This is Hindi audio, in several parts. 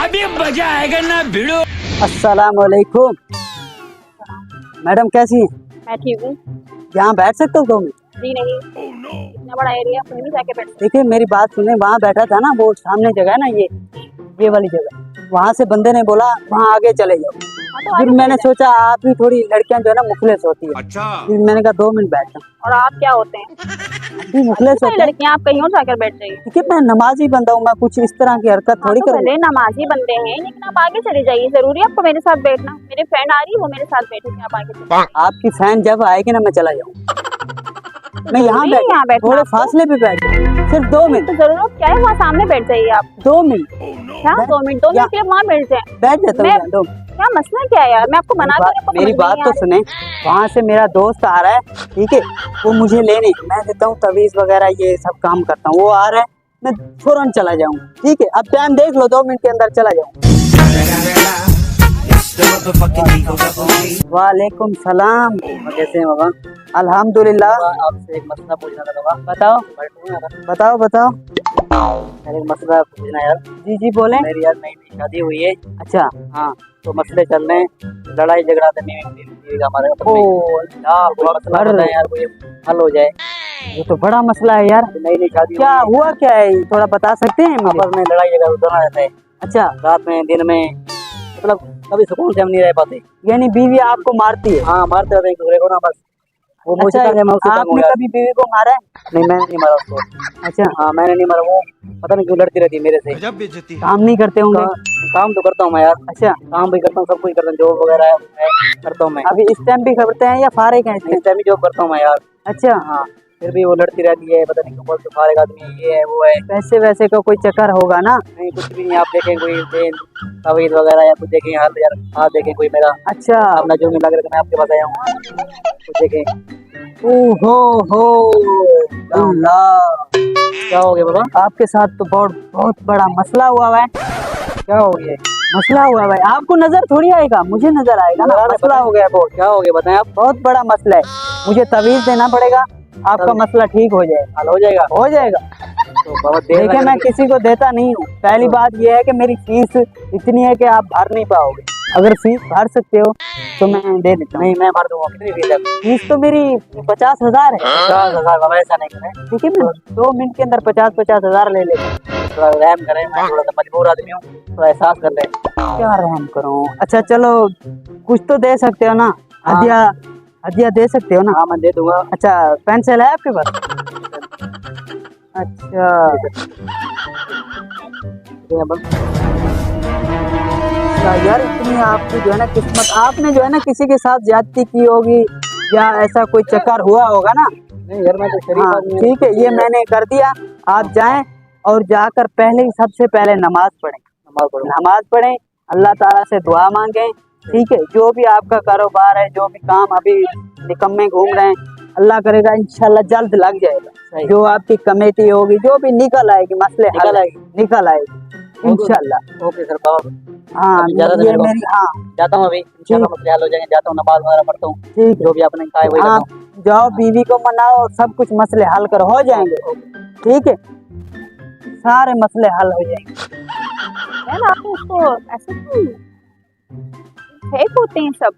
अभी मजा आएगा ना भिड़ो। अस्सलाम वालेकुम। मैडम कैसी हैं? मैं ठीक हूँ। यहाँ बैठ सकते हो 2 मिनट? जी नहीं, इतना बड़ा एरिया अपने भी जाके बैठ। देखिए मेरी बात सुने, वहाँ बैठा था ना, वो सामने जगह है ना, ये वाली जगह, वहाँ से बंदे ने बोला वहाँ आगे चले जाओ। तो फिर मैंने सोचा आप ही थोड़ी लड़कियां जो है ना मुखलिस होती है, अच्छा। फिर मैंने कहा 2 मिनट बैठता हूँ। और आप क्या होते हैं? अभी मुखलिस होते हैं। लड़कियाँ आप कहीं और जाकर बैठ जाइए। ठीक है, मैं नमाजी बंदा हूँ, मैं कुछ इस तरह की हरकत थोड़ी तो करूँ। भले नमाजी बंदे हैं, लेकिन आप आगे चले जाइए। जरूरी है आपको मेरे साथ बैठना? मेरे फ्रेंड आ रही है, वो मेरे साथ बैठेगी, आप आगे चले। आपकी फैन जब आएगी ना मैं चला जाऊँ। मैं यहाँ बैठ थोड़े फासले पे बैठ जाऊँ, सिर्फ 2 मिनट। तो जरूरत क्या है, वहाँ सामने बैठ जाइए आप। 2 मिनट क्या 2 मिनट? 2 मिनट के लिए वहाँ बैठ जाए? बैठ जाता हूँ 2 मिनट। क्या मसला क्या है यार? मैं आपको मना कर मेरी बात तो सुने, वहाँ से मेरा दोस्त आ रहा है, ठीक है, वो मुझे लेने, मैं देता हूँ तवीज़ वगैरह, ये सब काम करता हूँ, वो आ रहा है, मैं फौरन चला जाऊँ। ठीक है, अब टाइम देख लो, 2 मिनट के अंदर चला जाऊँ। वालेकुम सलाम। कैसे हैं बाबा? अल्हम्दुलिल्लाह। आपसे एक मसला पूछना था बाबा। बताओ बताओ बताओ। मेरे एक मसला पूछना यार। जी जी बोले। मेरी यार नई शादी हुई है। अच्छा हाँ, तो मसले चल रहे हैं, लड़ाई झगड़ा तो नहीं हमारे। मसला यार, कोई हल हो जाए। ये तो बड़ा मसला है यार। नई शादी क्या हुआ, क्या है थोड़ा बता सकते हैं? आपस में लड़ाई झगड़ा होता रहता है। अच्छा, रात में दिन में, मतलब कभी सुकून से हम नहीं रह पाते। यानी बीवी आपको मारती है? हाँ, मारते रहते हैं दूसरे को ना, बस वो मुझे। अच्छा, आपने कभी बीवी को मारा है? नहीं, मैंने नहीं मारा उसको। अच्छा हाँ, मैंने नहीं मारा, वो पता नहीं क्यों लड़ती रहती है मेरे से। काम नहीं करते होंगे? काम तो करता हूँ मैं यार। अच्छा, काम भी करता हूँ, सब कुछ करता हूँ, जॉब वगैरह करता हूँ मैं। अभी इस टाइम भी करते हैं या फारिग हैं? इस टाइम भी जॉब करता हूँ मैं यार। अच्छा हाँ, फिर भी वो लड़ती रहती है, पता नहीं क्यों, बोलते फारिग आदमी ये है वो है। पैसे वैसे का कोई चक्कर होगा ना? नहीं, कुछ भी नहीं। आप देखें कोई तवीज़ वगैरह या कुछ देखें हाथ यार, हाथ देखें कोई मेरा। अच्छा, अपना जो मिला कर मैं आपके पास आया हूँ, कुछ देखें। ओहो हो अल्लाह, क्या हो गया बाबा? आपके साथ तो बहुत बड़ा मसला हुआ है। क्या हो गया? मसला हुआ है भाई, आपको नजर थोड़ी आएगा, मुझे नजर आएगा ना। मसला हो गया बहुत। क्या हो गया बताएं आप? बहुत बड़ा मसला है, मुझे तवीज़ देना पड़ेगा, आपका मसला ठीक हो जाएगा। हल हो जाएगा? हो जाएगा। तो देखिए, मैं किसी को देता नहीं हूँ। पहली बात यह है कि मेरी फीस इतनी है कि आप भर नहीं पाओगे। अगर फीस भर सकते हो तो मैं दे देता हूँ। नहीं, मैं भर दूंगा। कितनी फीस है? फीस तो मेरी 50,000 है। 50,000 बाबा, ऐसा नहीं करें। ठीक है, मैं 2 मिनट के अंदर 50,000 ले लेता हूँ। थोड़ा रहम करें, मैं थोड़ा सा मजबूर आदमी हूँ, थोड़ा एहसास कर लें। क्या रहम करूँ? अच्छा चलो, कुछ तो दे सकते हो ना? हदिया दे सकते हो ना? हाँ, मैं दे दूंगा। अच्छा, पेंसिल है आपके पास? अच्छा यार, इतनी आपकी जो है ना किस्मत, आपने जो है ना किसी के साथ ज्यादती की होगी या ऐसा कोई चक्कर हुआ होगा ना? नहीं यार, मैं तो शरीफ आदमी हूं। ठीक है, ये मैंने कर दिया। आप जाएं और जाकर सबसे पहले नमाज पढ़ें। नमाज पढ़ें, अल्लाह ताला से दुआ मांगें। ठीक है, जो भी आपका कारोबार है, जो भी काम अभी निकम्मे घूम रहे हैं, अल्लाह करेगा इंशाल्लाह जल्द लग जाएगा। जो आपकी कमेटी होगी, जो भी निकल आएगी, मसले निकल आएगी इंशाल्लाह। ओके सर, हाँ ये मेरी, हाँ जाता हूँ अभी, इंशाल्लाह मसले हल हो जाएंगे। जाता हूँ, नमाज वगैरह पढ़ता हूँ। ठीक, जो भी आपने कहा है वही करता हूँ। जाओ, बीवी को मनाओ, सब कुछ मसले हल कर हो जाएंगे। ठीक है, सारे मसले हल हो जाएंगे। यार आपने उसको ऐसे क्यों फेक होते हैं सब?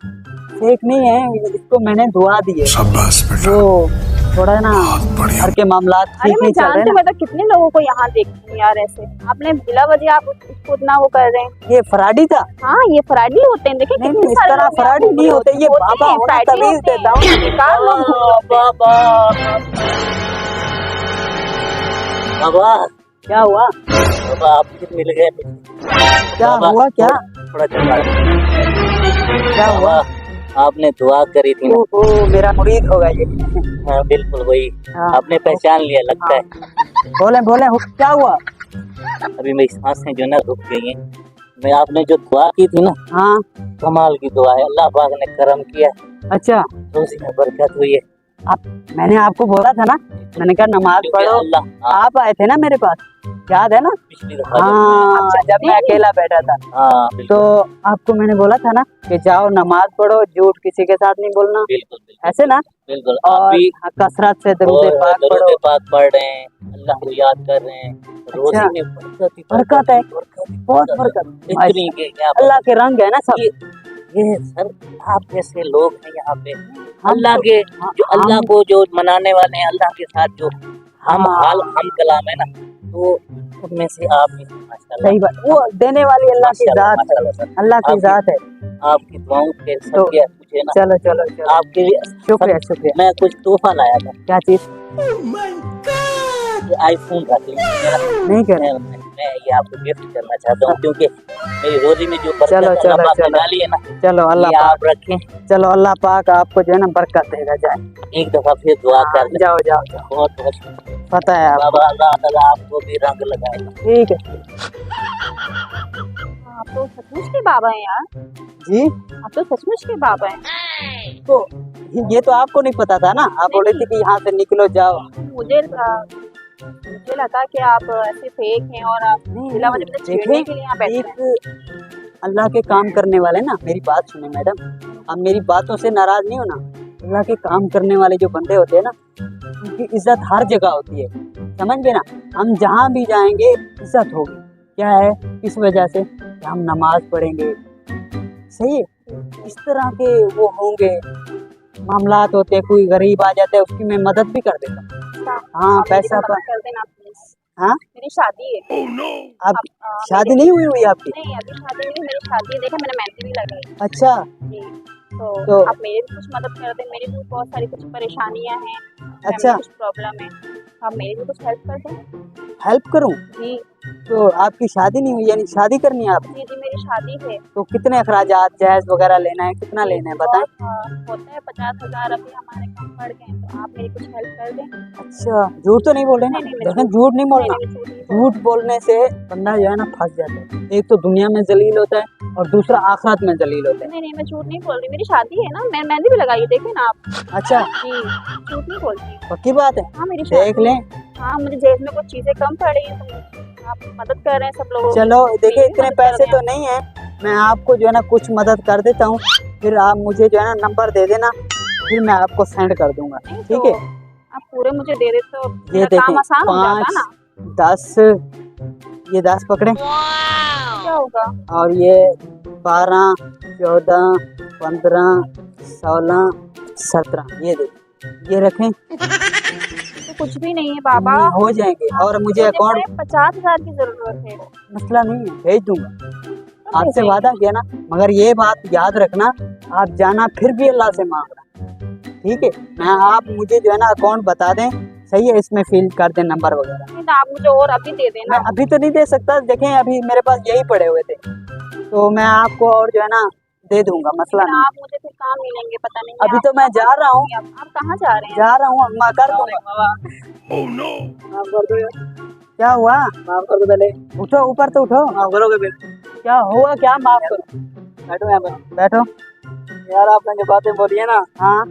फेक नहीं है, इसको मैंने दुआ दी है। शाबाश बेटा। वो थोड़ा ना घर के मामला ठीक नहीं चल रहे हैं। मैं तो कितने लोगों को यहाँ देखती हूँ यार, ऐसे आपने बिला वजह आप उसको इतना वो कर रहे हैं। ये फराडी था? हाँ, ये फराडी होते हैं। देखिए नहीं, इस तरह फराडी नहीं होते, ये बाबा होना, तवीज़ देता हूँ। बाबा क्या हुआ? बाबा आप मिल गए। क्या हुआ? क्या थोड़ा क्या हुआ? आपने दुआ करी थी ना? ओह, मेरा मुरीद होगा ये। हाँ बिल्कुल वही। आपने पहचान लिया लगता है। बोले क्या हुआ? अभी मेरी सांसें जो ना रुक गई हैं। मैं आपने जो दुआ की थी ना, हाँ, कमाल की दुआ है, अल्लाह पाक ने करम किया। अच्छा, तो उसी में बरकत हुई है। मैंने आपको बोला था ना, मैंने कहा नमाज पढ़ो। आप आए थे ना मेरे पास, याद है ना? पिछली दफा हाँ, जब मैं अकेला बैठा था। हाँ, तो आपको मैंने बोला था ना कि जाओ नमाज पढ़ो, झूठ किसी के साथ नहीं बोलना। बिल्कुल, ऐसे ना? बिल्कुल। और कसरत से दरूद पाक पढ़ रहे हैं, अल्लाह को याद कर रहे हैं। रोज़ी में बरकत है। बहुत बरकत। इतनी के क्या अल्लाह के रंग है ना सब। ये सर आप जैसे लोग हैं यहाँ पे हम अल्लाह तो- के हाँ, जो अल्लाह हम- को जो मनाने वाले हैं, अल्लाह के साथ जो हम हाँ। हाल हम कलाम है ना, तो उनमें से आप भी माशाल्लाह। सही बात, वो देने वाली अल्लाह की माशाल्लाह, जात है, माशाल्लाह सर। अल्लाह की आपकी- जात है। आपकी दुआओं के तो सदके मुझे ना चलो चलो चलो, आपके लिए शुक्रिया शुक्रिया। मैं कुछ तोहफा लाया था। क्या चीज? ये आईफोन रख लीजिए मेरा। नहीं करे। मैं ये आपको गिफ्ट करना चाहता हूँ, क्योंकि मेरी रोजी में जो बरकत चलो, अल्लाह चलो, पाक ने चलो। डाली है ना, चलो अल्लाह ये पाक, आप रखें। चलो अल्लाह पाक आपको जो है ना बरकत देगा। जाए एक दफा फिर दुआ हाँ, कर लें। जाओ जाओ जाओ, बहुत बहुत पता है आप। बाबा, अल्लाह ताला आपको भी रंग लगाएगा। ठीक है आप तो सचमुच के बाबा हैं यार, जी। आप तो सचमुच के बाबा हैं। तो ये तो आपको नहीं पता था ना, आप बोले थे कि यहाँ से निकलो जाओ। मुझे लगा कि आप ऐसे फेक हैं और आप जिला मुझे छेड़ने के लिए यहाँ बैठे हैं। एक अल्लाह के काम करने वाले ना, मेरी बात सुने मैडम, आप मेरी बातों से नाराज नहीं हो ना। अल्लाह के काम करने वाले जो बंदे होते हैं ना, उनकी इज्जत हर जगह होती है, समझ गए ना। हम जहाँ भी जाएंगे इज्जत होगी। क्या है, किस वजह से? कि हम नमाज पढ़ेंगे, सही है। इस तरह के वो होंगे, मामलात होते हैं, कोई गरीब आ जाता है उसकी मैं मदद भी कर देता हूँ। हाँ, आप मेरी पैसा मदद पर। कर देना प्लीज। हाँ, मेरी शादी है। अब आप शादी नहीं हुई आपकी? नहीं, अभी शादी नहीं हुई, मेरी शादी है। देखा, मैंने मेहंदी भी लगाई। अच्छा, जी, तो आप मेरी भी कुछ मदद कर दें। मेरी भी बहुत सारी कुछ परेशानियां हैं, अच्छा। कुछ प्रॉब्लम है, आप मेरी भी कुछ हेल्प कर दें। हेल्प करूँ? जी तो आपकी शादी नहीं हुई, यानी शादी करनी है आप? जी जी, मेरी शादी है। तो कितने अखराजात, जहेज वगैरह लेना है, कितना लेना है बताएं। होता है 50,000, अभी हमारे कम पड़ गए हैं, तो आप मेरी कुछ हेल्प कर दें। अच्छा, झूठ तो नहीं बोल रहे ना? नहीं, मैं लेकिन झूठ नहीं बोलना। नहीं, झूठ नहीं बोल- झूठ बोलने से बंदा जो है ना फंस जाता है। एक तो दुनिया में जलील होता है और दूसरा आखिरत में जलील होता है। नहीं, मैं झूठ नहीं बोल रही, मेरी शादी है ना, मैं मेहंदी भी लगाई है, देखे ना आप। अच्छा, जी, झूठ नहीं बोलती। पक्की बात है? हाँ, मेरी देख शादी लें। है। हाँ, मुझे जेब में कुछ चीजें कम पड़ रही हैं, तो आप मदद कर रहे हैं सब लोगों की। चलो देखिए, मेरी इतने मदद कर पैसे रहे तो नहीं है, मैं आपको जो है ना कुछ मदद कर देता हूँ, फिर आप मुझे जो है ना नंबर दे देना, फिर मैं आपको सेंड कर दूंगा। नहीं, ठीक तो है, आप पूरे मुझे दे देते तो ये मेरा काम देखें, आसान हो जाता 5, ना। 10, ये 10 पकड़े, क्या होगा? और ये 12, 14, 15, 16, 17, ये देखिए, ये रखें। तो कुछ भी नहीं है बाबा। ये हो जाएंगे, और मुझे अकाउंट 50,000 की जरूरत है। मसला नहीं है, भेज दूंगा। तो आपसे भेजेंगे। वादा किया ना, मगर ये बात याद रखना, आप जाना फिर भी अल्लाह से मांगना, ठीक है। मैं आप मुझे जो है ना अकाउंट बता दें, सही है, इसमें फिल कर दें नंबर वगैरह। नहीं, तो आप मुझे और अभी दे देना। मैं अभी तो नहीं दे सकता, देखें अभी मेरे पास यही पड़े हुए थे, तो मैं आपको और जो है ना दे दूंगा, मसला लेकिन नहीं। आप मुझे फिर काम नहीं लेंगे, पता नहीं। अभी तो मैं जा रहा हूँ, आप कहाँ जा रहे हैं? जा रहा हूँ, मैं कर दूंगा। माफ कर दो यार। क्या हुआ? माफ कर दो पहले। उठो, ऊपर तो उठो। माफ करोगे फिर? क्या हुआ? क्या माफ करो? बैठो यहाँ पर, बैठो। यार आपने जो बातें बोली है ना, हाँ,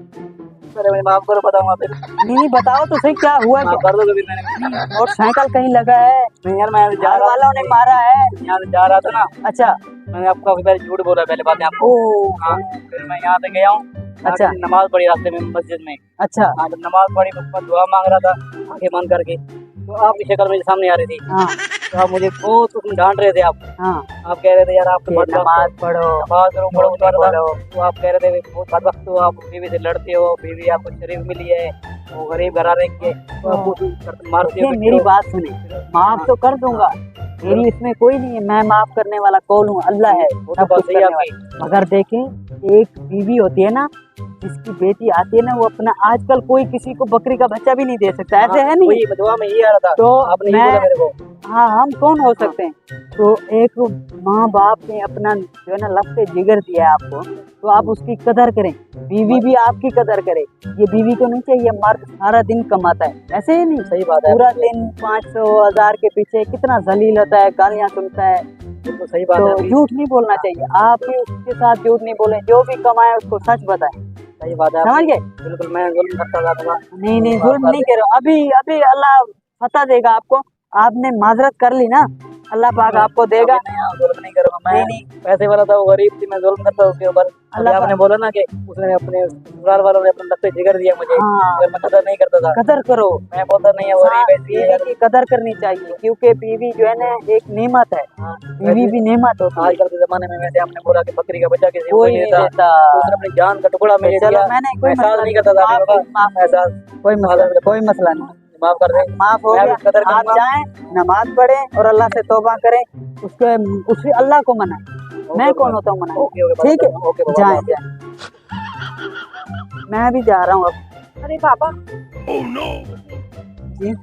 पहले मुझे माफ करो, बताऊंगा फिर। नहीं बताओ तो सही, क्या हुआ? क्या कर दो कभी? मैंने मोटरसाइकिल कहीं लगा है? नहीं यार, मैं जा रहा वालों ने मारा है, यहाँ से जा रहा था ना। अच्छा, मैंने आपको अभी पहले झूठ बोला, पहले बातें आपको। हाँ, फिर मैं यहाँ से गया हूँ। अच्छा, नमाज पढ़ी रास्ते में मस्जिद में। अच्छा, हाँ, जब नमाज पढ़ी तो दुआ मांग रहा था आंखें बंद करके, तो आपकी शक्ल मेरे सामने आ रही थी। हाँ, तो आप मुझे बहुत कुछ डांट रहे थे आप। हाँ, आप कह रहे थे यार आप नमाज पढ़ो, नमाज पढ़ो। तो आप कह रहे थे बहुत बदबख्त हो, आप बीवी से लड़ते हो, बीवी आपको शरीफ मिली है, वो गरीब घराने के, तो आपको मारते हो। मेरी बात सुनी, माफ तो कर दूंगा, मेरी इसमें कोई नहीं है, मैं माफ करने वाला कौन हूँ? अल्लाह है, सब कुछ करने वाला। मगर देखें, एक बीवी होती है ना, जिसकी बेटी आती है ना, वो अपना, आजकल कोई किसी को बकरी का बच्चा भी नहीं दे सकता, ऐसे है नहीं? दुआ में ये आ रहा था, तो आपने ये बोला मेरे को। हाँ, हम कौन हो सकते हैं? तो एक माँ बाप ने अपना जो है ना लफ्ते जिगर दिया है आपको, तो आप उसकी कदर करें, बीवी भी आपकी कदर करे। ये बीवी को नहीं चाहिए, मर्द सारा दिन कमाता है, ऐसे ही नहीं? सही बात है, पूरा दिन 500, 1000 के पीछे कितना जलील होता है, गालियाँ सुनता है। तो सही बात है, झूठ नहीं बोलना चाहिए, आप भी उसके साथ झूठ नहीं बोले, जो भी कमाए उसको सच बताए। सही बात है, समझ गए? बिल्कुल, मैं जुल्म करता था। नहीं, जुल्म नहीं करो, अभी अल्लाह फतह देगा आपको। आपने माजरत कर ली ना, अल्लाह पाक आपको देगा। जुल्म नहीं करूंगा मैं। नहीं पैसे वाला था, वो गरीब थी, मैं जुल्म करता हूँ उसके ऊपर। अल्लाह आपने बोला ना कि उसने अपने ससुराल वालों ने अपने लत्ते जिगर दिया मुझे, हाँ। अगर मैं कदर नहीं करता था। कदर करो, मैं बोलता नहीं है वो गरीब ऐसी है। बीवी की कदर करनी चाहिए, क्योंकि बीवी जो है ना एक नेमत है। बीवी भी नेमत होती है। आजकल के जमाने में वैसे आपने बोला कि बकरी का बच्चा किसी को कोई नहीं नहीं देता, देता। तो उसने अपनी जान का टुकड़ा मुझे चलो दिया। मैंने कोई एहसास मसला नहीं करता था माफ- बाबा, माफ- एहसास कोई मसला नहीं, माफ कर दे। माफ हो मैं गया। भी कदर आप करूंगा। जाएं, नमाज पढ़ें और अल्लाह से तौबा करें, उसके अल्लाह को मनाएं। मैं कौन होता हूँ मनाने? ओके, ओके, ठीक है, ओके बाबा। जाएं जाएं। मैं भी जा रहा हूँ अब। अरे पापा, जी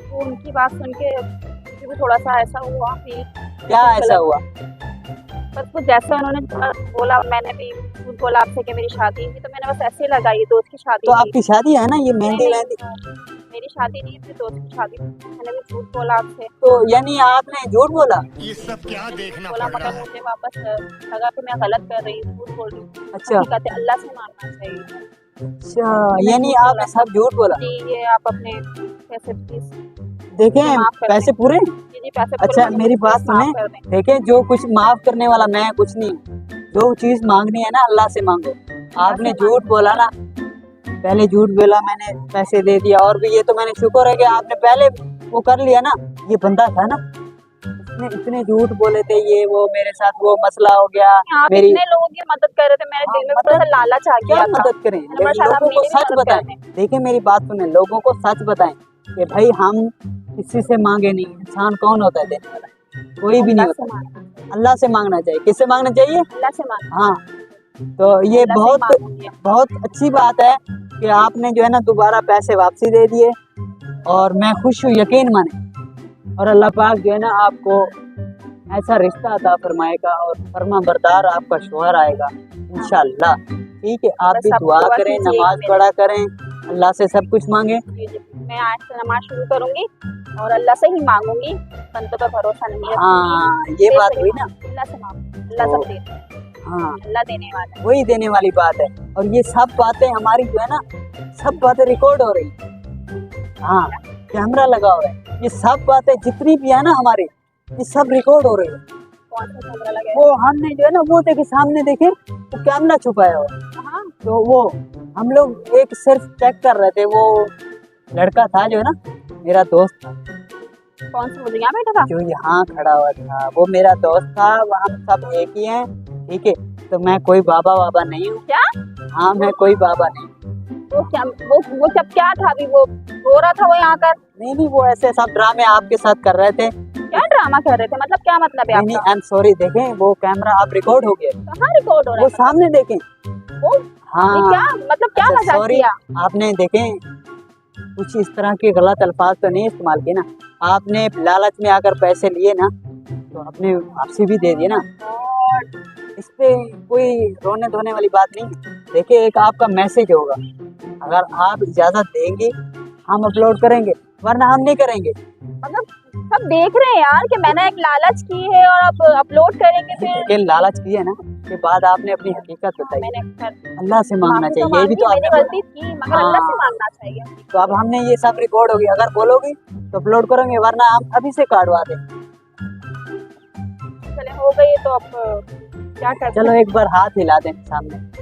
वो उनकी बात सुन के मुझे भी थोड़ा सा ऐसा हुआ कि क्या ऐसा हुआ? बस वो जैसे उन्होंने बोला, मैंने भी झूठ बोला आपसे कि मेरी शादी थी, तो मैंने बस ऐसे ही लगाई, दोस्त की शादी तो थी। आपकी शादी है ना, ये मेहंदी नहीं, वेहंदी? मेरी शादी नहीं, मेरे दोस्त की शादी थी। मैंने भी झूठ बोला आपसे, तो यानी आपने झूठ बोला? ये सब क्या देखना बोला, पड़ रहा मगर है। मुझे वापस लगा कि मैं गलत कर रही हूँ, झूठ बोल रही हूँ। अच्छा हकीकत है, अल्लाह से मानना चाहिए। अच्छा, यानी आपने सब झूठ बोला? जी, ये आप अपने पैसे प्लीज देखें माफ कर पैसे दें। पूरे? जी जी, पैसे अच्छा पूरे मेरी बात माफ सुने, कर दें। देखें जो कुछ माफ करने वाला मैं कुछ नहीं, जो चीज मांगनी है ना अल्लाह से मांगो। आपने झूठ बोला ना, पहले झूठ बोला, मैंने पैसे दे दिया, और भी ये तो मैंने शुक्र है कि आपने पहले वो कर लिया ना। ये बंदा था ना, इसने इतने झूठ बोले थे, ये वो मेरे साथ वो मसला हो गया। आप मेरी इतने लोगों की मदद कर रहे थे, मेरे दिल में हाँ, थोड़ा सा मदद- लालच आ क्या गया था। मदद करें? मैंने बोला शायद आप लोगों को मेरी भी सच मदद बताएं। कर दें। देखिए मेरी बात सुने, लोगों को सच बताएं कि भाई हम किसी से मांगे नहीं। इंसान कौन होता है देने वाला? कोई भी नहीं अल्लाह से होता। मांगना, अल्लाह से मांगना चाहिए। किससे मांगना चाहिए? अल्लाह से मांगना। हाँ, तो ये अल्लाह से बहुत मांगूंगी। बहुत अच्छी बात है कि आपने जो है ना दोबारा पैसे वापसी दे दिए, और मैं खुश हूँ, यकीन माने। और अल्लाह पाक जो है ना आपको ऐसा रिश्ता अता फरमाएगा, और फरमा बरदार आपका शोहर आएगा इंशाल्लाह। ठीक है, आप बस भी आप दुआ दुआ करें, कीजिएगा नमाज मेरे। पढ़ा करें, अल्लाह से सब कुछ मांगे। जी जी, मैं आज से नमाज शुरू करूंगी और अल्लाह से ही मांगूंगी, बंदों पर भरोसा नहीं रखूंगी। हाँ, ये बात हुई ना। अल्लाह से मांगूंगी, अल्लाह सब देता है, हाँ, अल्लाह देने वाला है। वही देने वाली बात है। और ये सब बातें हमारी जो है ना, सब बातें रिकॉर्ड हो रही। हाँ, कैमरा लगा हुआ है, ये सब बातें जितनी भी है ना हमारी, ये सब रिकॉर्ड हो रही है। कौन सा कैमरा लगा है? वो हमने जो है ना, वो देखे सामने, देखे वो कैमरा छुपाया हुआ। हाँ, तो वो हम लोग एक सिर्फ चेक कर रहे थे, वो लड़का था जो है ना, मेरा दोस्त था, कौन सा? मुझे यहाँ बैठा था। जो यहाँ खड़ा हुआ था, वो मेरा दोस्त था। वो हम सब एक ही हैं, ठीक है। तो मैं कोई बाबा वाबा नहीं हूँ। क्या? हाँ, मैं कोई बाबा नहीं। वो क्या, वो सब क्या था अभी? वो रो रहा था वो यहाँ कर? नहीं, वो ऐसे सब ड्रामे आपके साथ कर रहे थे। क्या ड्रामा कर रहे थे? मतलब क्या मतलब है नहीं, आपका? I am sorry. देखें वो कैमरा आप रिकॉर्ड हो गया, कहाँ रिकॉर्ड हो रहा वो है? सामने देखें। वो हाँ, ये क्या मतलब, क्या अच्छा, मजाक sorry, किया? आपने देखें कुछ इस तरह के गलत अल्फाज तो नहीं इस्तेमाल किए ना। आपने लालच में आकर पैसे लिए ना, तो आपने वापसी भी दे दिए ना। इस पे कोई रोने धोने वाली बात नहीं है। देखिए एक आपका मैसेज होगा, अगर आप इजाजत देंगे हम अपलोड करेंगे, वरना हम नहीं करेंगे। मतलब सब देख रहे हैं यार कि मैंने एक लालच की है और आप अपलोड करेंगे फिर। देखिए लालच की है ना, के बाद आपने अपनी हकीकत बताई। मैंने खैर अल्लाह से मांगना माफी तो चाहिए, ये भी मांगी, तो मैंने आपने गलती की, मगर अल्लाह से मांगना चाहिए। तो अब हमने ये सब रिकॉर्ड होगी, अगर बोलोगी तो अपलोड करेंगे, वरना हम अभी से काटवा दें। चले हो गई तो अब क्या कर चलो एक बार हाथ हिला दें सामने।